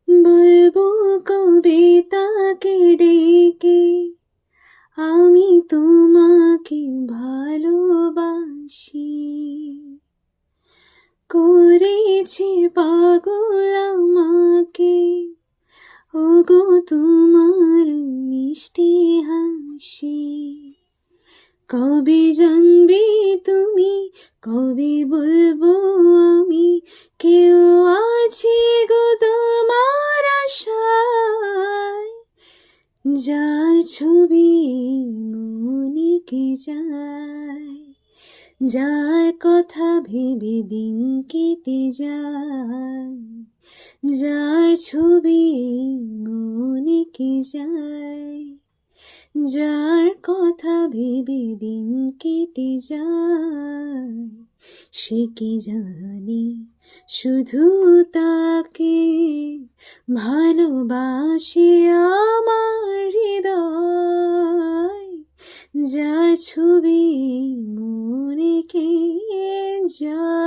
বলবো কবে তাকে ডেকে, আমি তোমাকে ভালোবাসি। করেছে পাগল আমাকে, ওগো তোমার মিষ্টি হাসি। কবে জানবে তুমি, কবে বলবো আমি, কেউ আছে গো তোমার আশায়, যার ছবি মনে কে যায়, যার কথা ভেবে দিন কেটে যায়, যার ছবি মনে কে যায়, যার কথা ভেবে দিন কেটে যায়। সে কি জানে শুধু তাকে ভালোবাসে আমার হৃদয়, যার ছবি মনে কে যায়।